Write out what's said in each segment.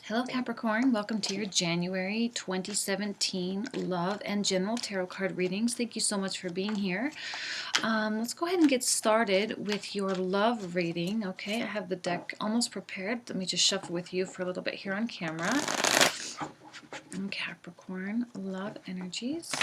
Hello Capricorn, welcome to your January 2017 love and general tarot card readings. Thank you so much for being here. Let's go ahead and get started with your love reading. Okay, I have the deck almost prepared. Let me just shuffle with you for a little bit here on camera. Capricorn, love energies.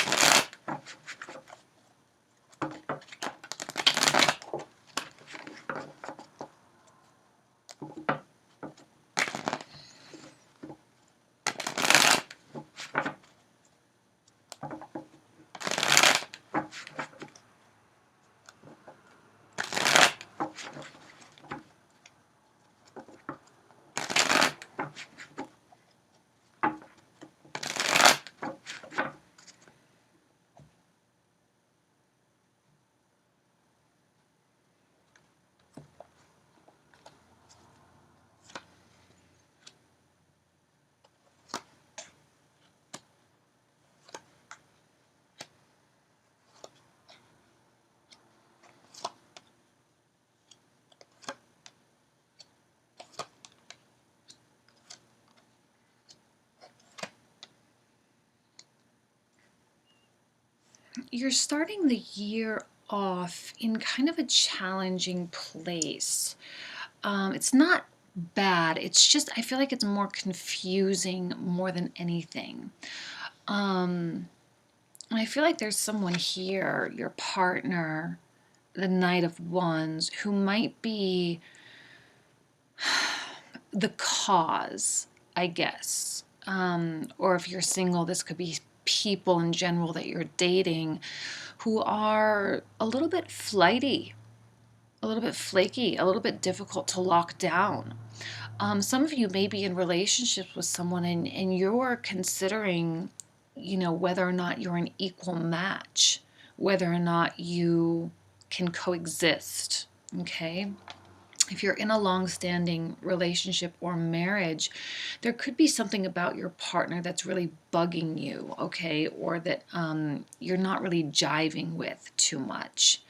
You're starting the year off in kind of a challenging place. It's not bad. It's just, I feel like it's more confusing more than anything. And I feel like there's someone here, your partner, the Knight of Wands, who might be the cause, I guess. Or if you're single, this could be people in general that you're dating who are a little bit flighty, a little bit flaky, a little bit difficult to lock down. Some of you may be in relationships with someone and you're considering, whether or not you're an equal match, whether or not you can coexist, okay? If you're in a long-standing relationship or marriage, there could be something about your partner that's really bugging you, okay? Or that you're not really jiving with too much.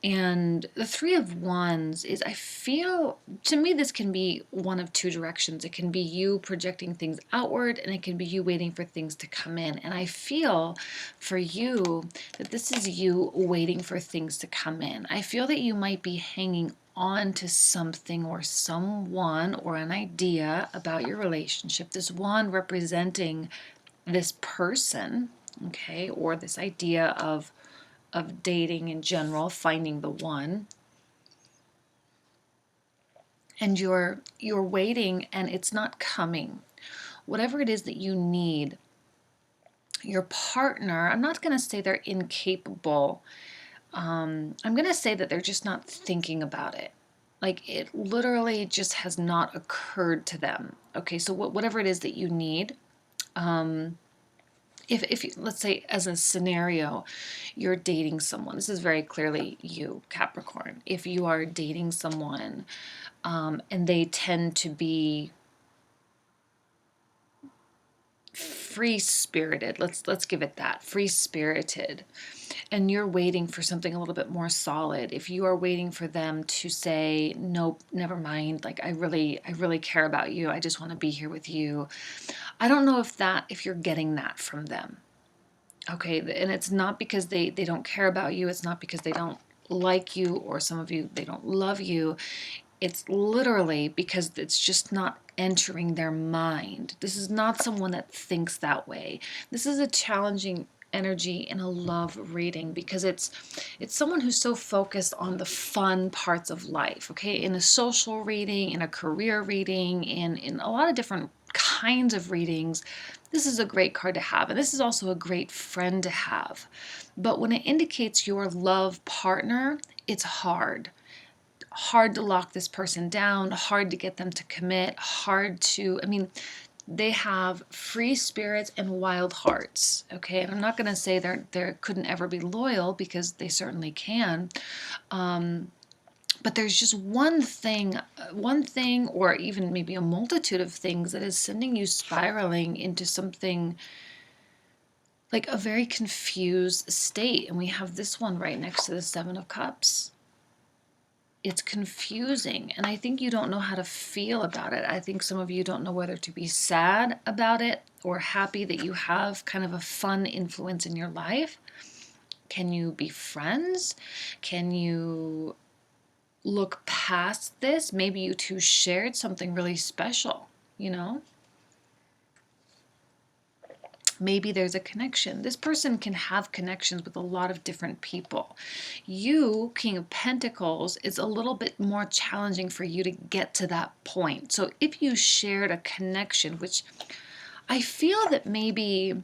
And the Three of Wands is, I feel, to me, this can be one of two directions. It can be you projecting things outward, and it can be you waiting for things to come in. And I feel for you that this is you waiting for things to come in. I feel that you might be hanging on to something or someone or an idea about your relationship. This wand representing this person, okay, or this idea of dating in general, finding the one, and you're waiting and it's not coming. Whatever it is that you need, your partner, I'm not going to say they're incapable. I'm going to say that they're just not thinking about it. Like, it literally just has not occurred to them. Okay, so whatever it is that you need, if you, let's say, as a scenario, you're dating someone, this is very clearly you, Capricorn. If you are dating someone and they tend to be free-spirited, let's give it that, free-spirited, and you're waiting for something a little bit more solid, if you are waiting for them to say, nope, never mind, like, I really care about you, I just want to be here with you, I don't know if you're getting that from them. Okay, and it's not because they don't care about you, it's not because they don't like you, or some of you, they don't love you. It's literally because it's just not entering their mind. This is not someone that thinks that way. This is a challenging energy in a love reading because it's someone who's so focused on the fun parts of life, okay? In a social reading, in a career reading, in a lot of different kinds of readings, this is a great card to have, and this is also a great friend to have. But when it indicates your love partner, it's hard to lock this person down, hard to get them to commit, hard to, I mean, they have free spirits and wild hearts, okay? And I'm not going to say they couldn't ever be loyal, because they certainly can. But there's just one thing, or even maybe a multitude of things that is sending you spiraling into something like a very confused state. And we have this one right next to the Seven of Cups. it's confusing, and I think you don't know how to feel about it. I think some of you don't know whether to be sad about it or happy that you have kind of a fun influence in your life. Can you be friends? Can you look past this? Maybe you two shared something really special, you know? Maybe there's a connection. This person can have connections with a lot of different people. You, King of Pentacles, is a little bit more challenging for you to get to that point. So if you shared a connection, which I feel that maybe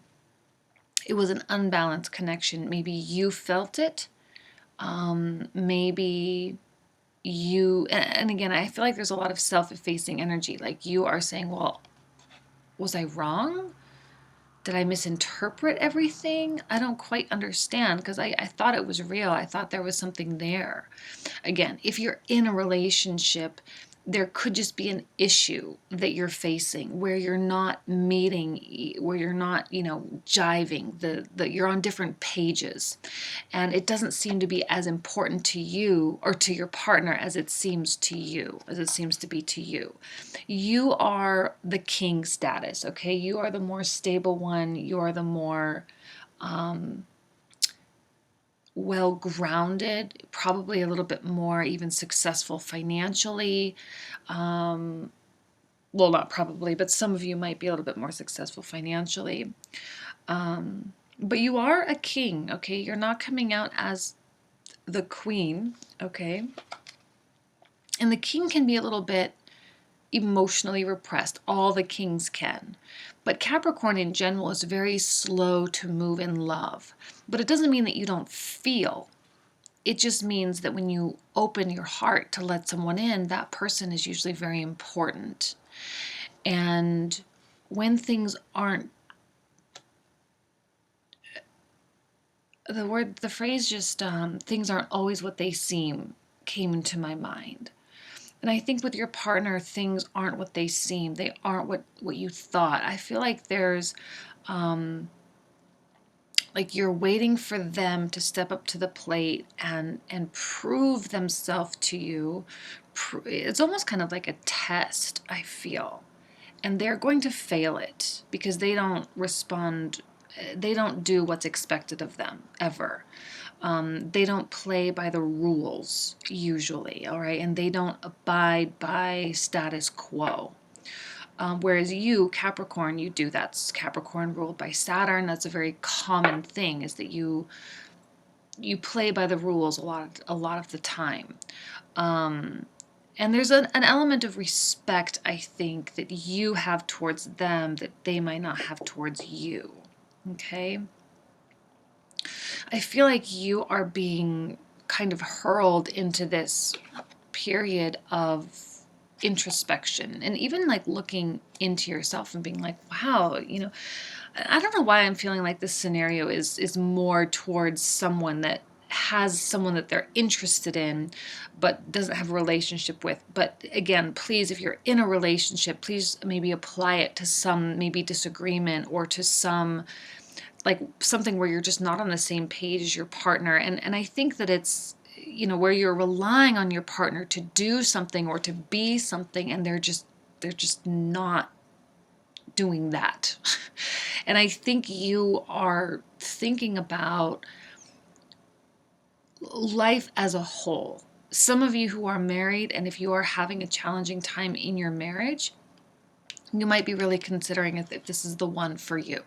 it was an unbalanced connection, maybe you felt it, maybe you, and again, I feel like there's a lot of self-effacing energy. Like you are saying, well, was I wrong? Did I misinterpret everything? I don't quite understand because I thought it was real. I thought there was something there. Again, if you're in a relationship, there could just be an issue that you're facing where you're not meeting, where you're not, jiving, you're on different pages. And it doesn't seem to be as important to you or to your partner as it seems to you, as it seems to be to you. You are the king status, okay? You are the more stable one. You are the more well-grounded, probably a little bit more even successful financially. Well, not probably, but some of you might be a little bit more successful financially. But you are a king, okay? You're not coming out as the queen, okay? And the king can be a little bit emotionally repressed. All the kings can. But Capricorn in general is very slow to move in love. But it doesn't mean that you don't feel. It just means that when you open your heart to let someone in, that person is usually very important. And when things aren't, the phrase just, things aren't always what they seem, came into my mind. And I think with your partner, things aren't what they seem. They aren't what you thought. I feel like there's, like you're waiting for them to step up to the plate and prove themselves to you. It's almost kind of like a test, I feel. And they're going to fail it because they don't respond, they don't do what's expected of them, ever. They don't play by the rules, usually, all right? And they don't abide by status quo. Whereas you, Capricorn, you do. That's Capricorn ruled by Saturn. That's a very common thing, is that you play by the rules a lot of the time. And there's an element of respect, I think, that you have towards them that they might not have towards you. Okay? I feel like you are being kind of hurled into this period of introspection and even like looking into yourself and being like, wow, I don't know why I'm feeling like this scenario is more towards someone that has someone that they're interested in but doesn't have a relationship with. But again, please, if you're in a relationship, please maybe apply it to some maybe disagreement or to some like something where you're just not on the same page as your partner. And I think that it's, where you're relying on your partner to do something or to be something, and they're just not doing that. And I think you are thinking about life as a whole. Some of you who are married, and if you are having a challenging time in your marriage, you might be really considering if this is the one for you.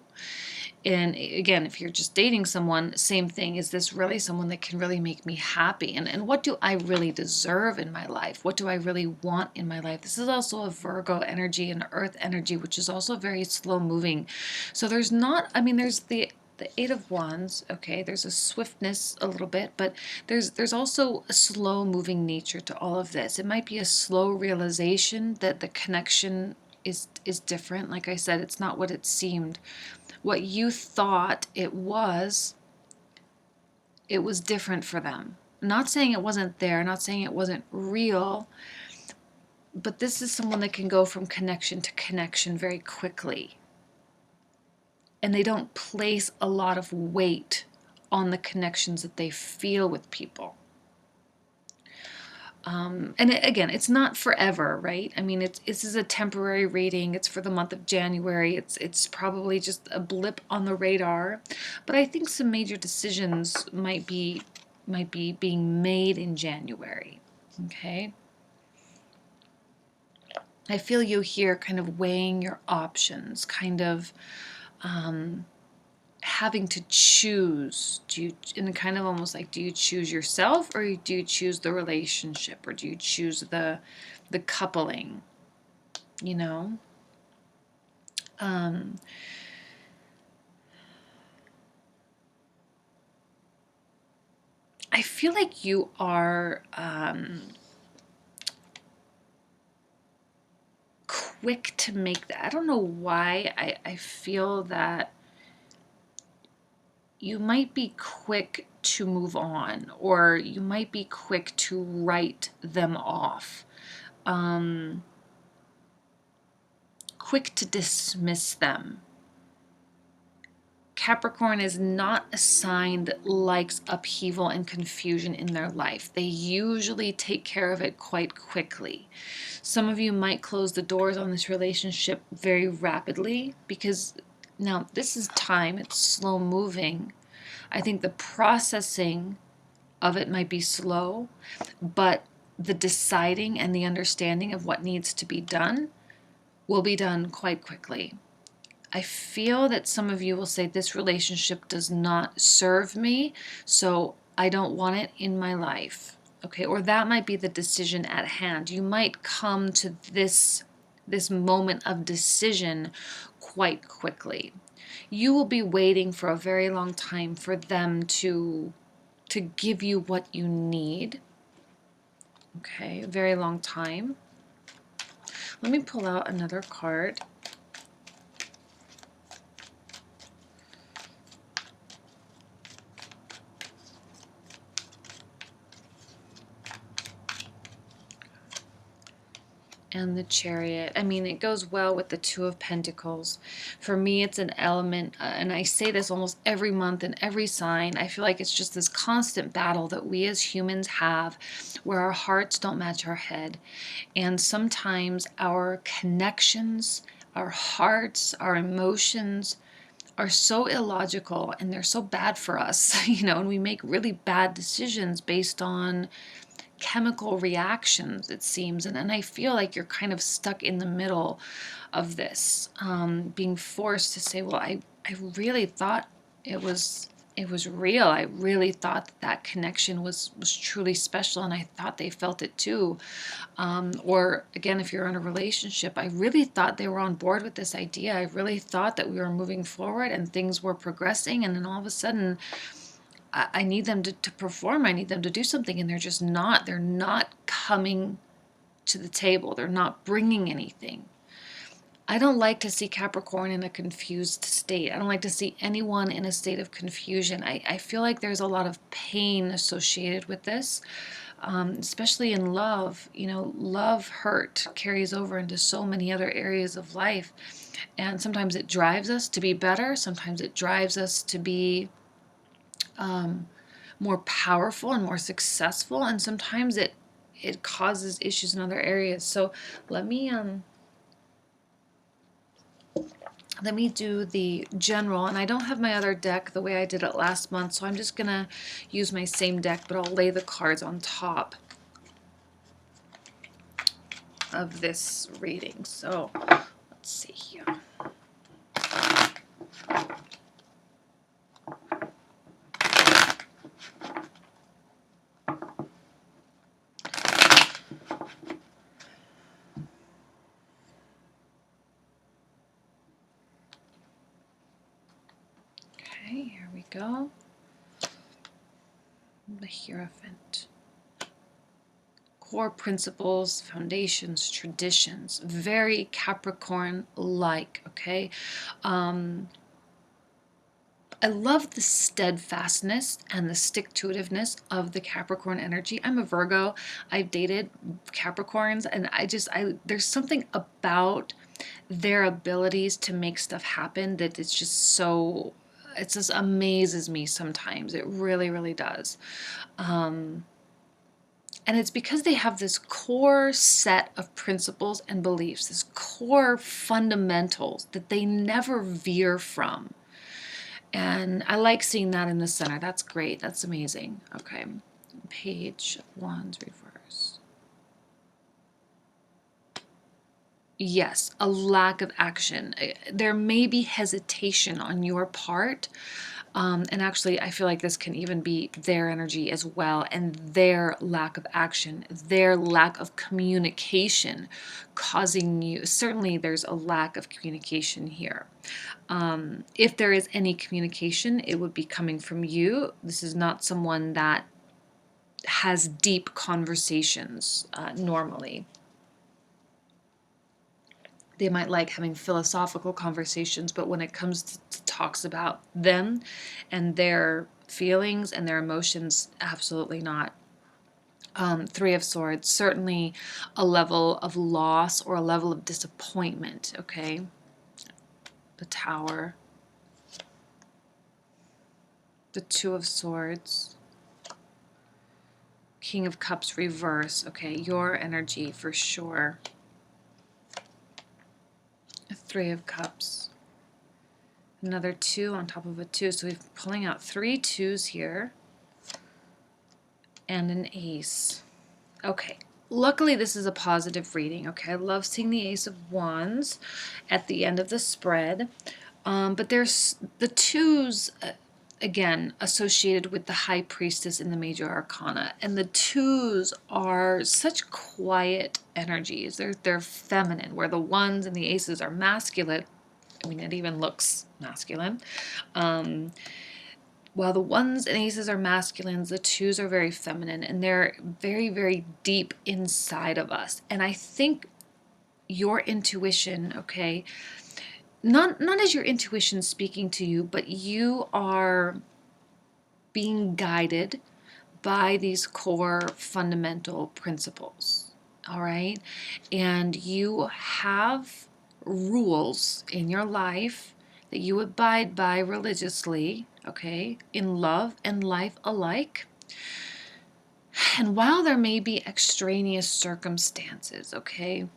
And again, if you're just dating someone, same thing. Is this really someone that can really make me happy? And what do I really deserve in my life? What do I really want in my life? This is also a Virgo energy and Earth energy, which is also very slow moving. So there's the Eight of Wands, okay, there's a swiftness a little bit, but there's also a slow moving nature to all of this. It might be a slow realization that the connection is different. Like I said, it's not what it seemed. What you thought it was different for them. I'm not saying it wasn't there, not saying it wasn't real, but this is someone that can go from connection to connection very quickly. And they don't place a lot of weight on the connections that they feel with people. Again, it's not forever, right? I mean, this is a temporary reading. It's for the month of January. It's probably just a blip on the radar, but I think some major decisions might be being made in January. Okay. I feel you here kind of weighing your options, kind of having to choose. And kind of almost like, do you choose yourself, or do you choose the relationship, or do you choose the coupling, you know? I feel like you are quick to make that. I don't know why. I feel that you might be quick to move on, or you might be quick to write them off, quick to dismiss them. Capricorn is not a sign that likes upheaval and confusion in their life. They usually take care of it quite quickly. Some of you might close the doors on this relationship very rapidly because now this is time, it's slow moving. I think the processing of it might be slow, but the deciding and the understanding of what needs to be done will be done quite quickly. I feel that some of you will say, this relationship does not serve me, so I don't want it in my life. Okay, or that might be the decision at hand. You might come to this moment of decision quite quickly. You will be waiting for a very long time for them to give you what you need. Okay, a very long time. Let me pull out another card. And the Chariot. I mean, it goes well with the Two of Pentacles. For me, it's an element, and I say this almost every month in every sign. I feel like it's just this constant battle that we as humans have where our hearts don't match our head. And sometimes our connections, our hearts, our emotions are so illogical and they're so bad for us, and we make really bad decisions based on chemical reactions, it seems. And I feel like you're kind of stuck in the middle of this, being forced to say, well, I really thought it was real. I really thought that connection was truly special, and I thought they felt it too. Or again, if you're in a relationship, I really thought they were on board with this idea. I really thought that we were moving forward and things were progressing, and then all of a sudden I need them to perform. I need them to do something, and they're just not. They're not coming to the table. They're not bringing anything. I don't like to see Capricorn in a confused state. I don't like to see anyone in a state of confusion. I feel like there's a lot of pain associated with this, especially in love. Love hurt carries over into so many other areas of life. And sometimes it drives us to be better. Sometimes it drives us to be more powerful and more successful, and sometimes it causes issues in other areas. So let me do the general, and I don't have my other deck the way I did it last month, so I'm just gonna use my same deck, but I'll lay the cards on top of this reading. So let's see here. Okay, here we go. The Hierophant. Core principles, foundations, traditions. Very Capricorn-like, okay? I love the steadfastness and the stick-to-itiveness of the Capricorn energy. I'm a Virgo. I've dated Capricorns, and there's something about their abilities to make stuff happen that it just amazes me sometimes. It really, really does. And it's because they have this core set of principles and beliefs, this core fundamentals that they never veer from. And I like seeing that in the center. That's great. That's amazing. Okay. Page of Wands reverse. Yes, a lack of action. There may be hesitation on your part. And actually, I feel like this can even be their energy as well, and their lack of action, their lack of communication causing you. Certainly, there's a lack of communication here. If there is any communication, it would be coming from you. This is not someone that has deep conversations normally. They might like having philosophical conversations, but when it comes to talks about them and their feelings and their emotions, absolutely not. Three of Swords, certainly a level of loss or a level of disappointment, okay? The Tower. The Two of Swords. King of Cups reverse, okay? Your energy for sure. Three of Cups. Another 2 on top of a 2. So we're pulling out 3 2s here. And an ace. Okay. Luckily, this is a positive reading. Okay. I love seeing the Ace of Wands at the end of the spread. But there's the 2s, again, associated with the High Priestess in the Major Arcana. And the 2s are such quiet energies. They're feminine, where the 1s and the aces are masculine. I mean, it even looks masculine. While the 1s and aces are masculines, the 2s are very feminine, and they're very, very deep inside of us. And I think your intuition, okay, not as your intuition speaking to you, but you are being guided by these core fundamental principles, all right? And you have rules in your life that you abide by religiously, okay, in love and life alike. And while there may be extraneous circumstances, okay,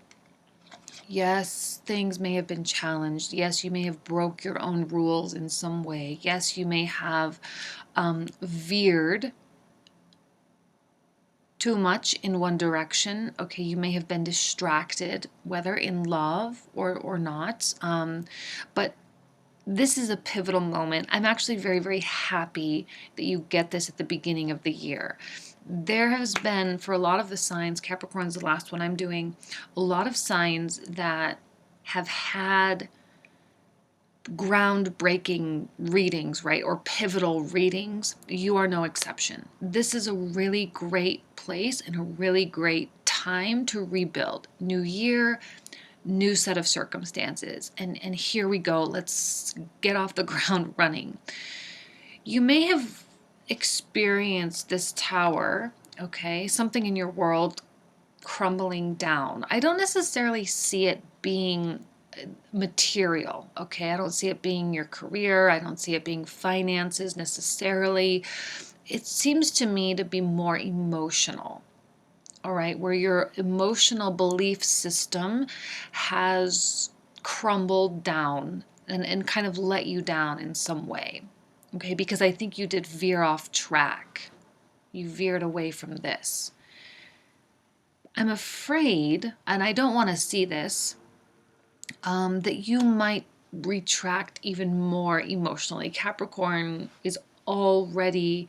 yes, things may have been challenged. Yes, you may have broke your own rules in some way. Yes, you may have veered too much in one direction. Okay, you may have been distracted, whether in love or not. But this is a pivotal moment. I'm actually very, very happy that you get this at the beginning of the year. There has been, for a lot of the signs, Capricorn's the last one I'm doing, a lot of signs that have had groundbreaking readings, right, or pivotal readings. You are no exception. This is a really great place and a really great time to rebuild. New year, new set of circumstances, and here we go. Let's get off the ground running. You may have experienced this tower, okay, something in your world crumbling down. I don't necessarily see it being material, okay? I don't see it being your career. I don't see it being finances necessarily. It seems to me to be more emotional, all right, where your emotional belief system has crumbled down and kind of let you down in some way, okay? Because I think you did veer off track. You veered away from this. I'm afraid, and I don't want to see this, that you might retract even more emotionally. Capricorn is already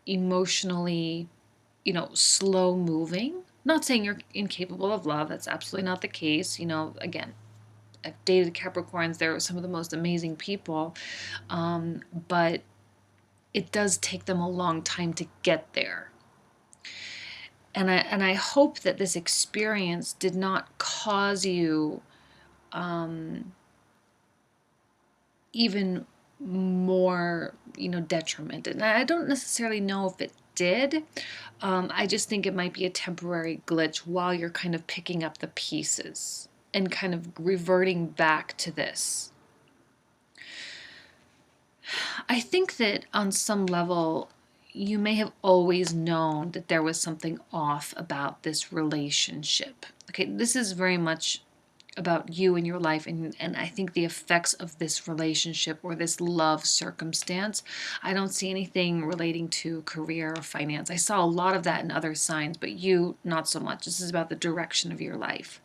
emotionally, slow moving. Not saying you're incapable of love. That's absolutely not the case. Again, I've dated Capricorns. They're some of the most amazing people. But it does take them a long time to get there. And I hope that this experience did not cause you even more, detriment. And I don't necessarily know if it did. I just think it might be a temporary glitch while you're kind of picking up the pieces and kind of reverting back to this. I think that on some level, you may have always known that there was something off about this relationship. Okay, this is very much about you and your life, and I think the effects of this relationship or this love circumstance. I don't see anything relating to career or finance. I saw a lot of that in other signs, but you, not so much. This is about the direction of your life.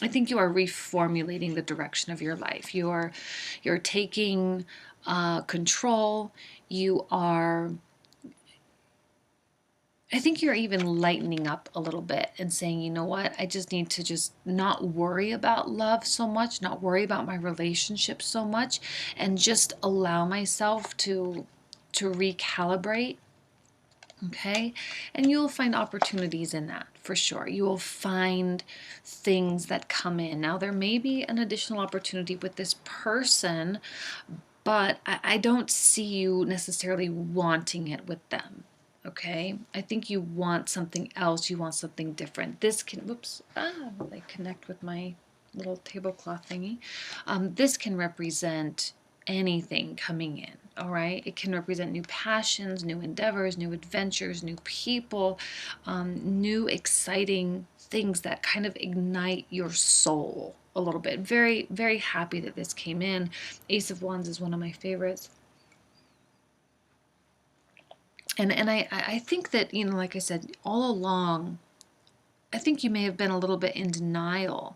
I think you are reformulating the direction of your life. You're taking control. You are, I think you're even lightening up a little bit and saying, you know what, I just need to just not worry about love so much, not worry about my relationship so much, and just allow myself to recalibrate. Okay? And you'll find opportunities in that for sure. You will find things that come in. Now, there may be an additional opportunity with this person, but I don't see you necessarily wanting it with them. Okay, I think you want something else. You want something different. This can, whoops, I connect with my little tablecloth thingy. This can represent anything coming in. All right, it can represent new passions, new endeavors, new adventures, new people, new exciting things that kind of ignite your soul a little bit. Very, very happy that this came in. Ace of Wands is one of my favorites. And I think that, you know, like I said, all along, I think you may have been a little bit in denial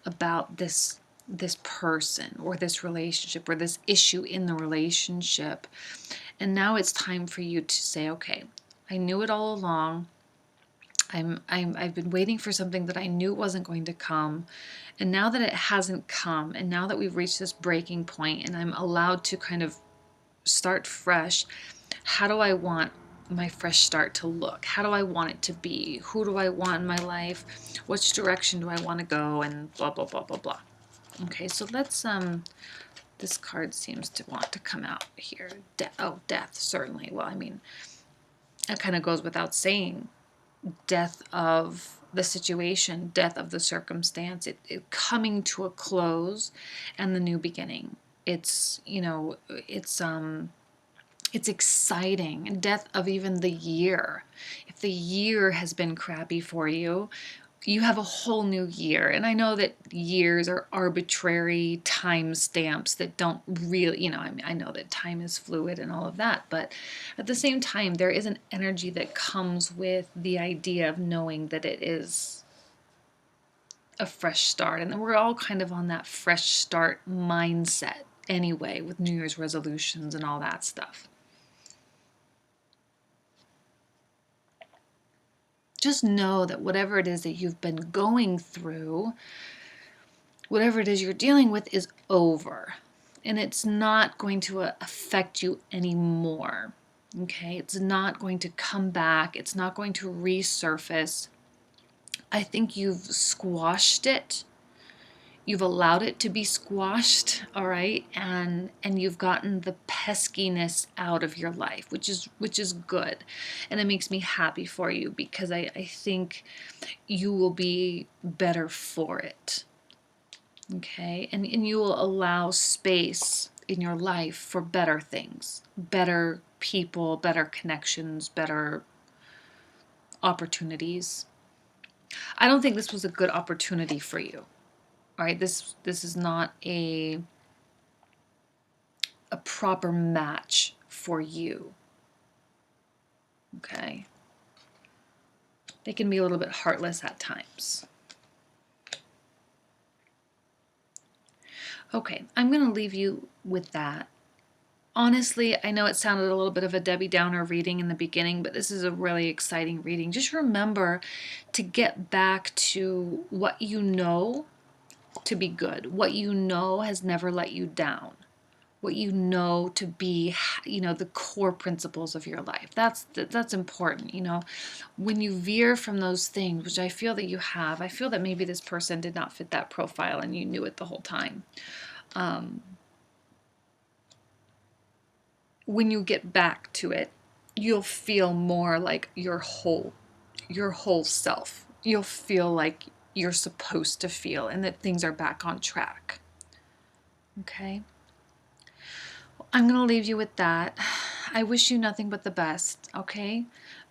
about this person or this relationship or this issue in the relationship. And now it's time for you to say, okay, I knew it all along. I've been waiting for something that I knew wasn't going to come. And now that it hasn't come, and now that we've reached this breaking point and I'm allowed to kind of start fresh, how do I want my fresh start to look? How do I want it to be? Who do I want in my life? Which direction do I want to go? And blah, blah, blah, blah, blah. Okay, so let's, this card seems to want to come out here. Death, certainly. Well, I mean, that kind of goes without saying. Death of the situation, death of the circumstance, it coming to a close, and the new beginning. It's, you know, it's exciting. Death of even the year. If the year has been crappy for you, you have a whole new year. And I know that years are arbitrary time stamps that don't really, you know, I mean, I know that time is fluid and all of that, but at the same time, there is an energy that comes with the idea of knowing that it is a fresh start. And we're all kind of on that fresh start mindset anyway, with New Year's resolutions and all that stuff. Just know that whatever it is that you've been going through, whatever it is you're dealing with, is over. And it's not going to affect you anymore. Okay? It's not going to come back. It's not going to resurface. I think you've squashed it. You've allowed it to be squashed, all right? And you've gotten the peskiness out of your life, which is good. And it makes me happy for you, because I think you will be better for it. Okay? And you will allow space in your life for better things, better people, better connections, better opportunities. I don't think this was a good opportunity for you. All right, this is not a proper match for you. Okay. They can be a little bit heartless at times. Okay, I'm going to leave you with that. Honestly, I know it sounded a little bit of a Debbie Downer reading in the beginning, but this is a really exciting reading. Just remember to get back to what you know to be good, what you know has never let you down, what you know to be, you know, the core principles of your life. That's important, you know. When you veer from those things, which I feel that you have, I feel that maybe this person did not fit that profile and you knew it the whole time. When you get back to it, you'll feel more like your whole self. You'll feel like you're supposed to feel, and that things are back on track. Okay? I'm going to leave you with that. I wish you nothing but the best, okay?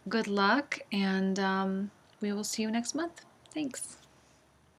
Good luck, and we will see you next month. Thanks.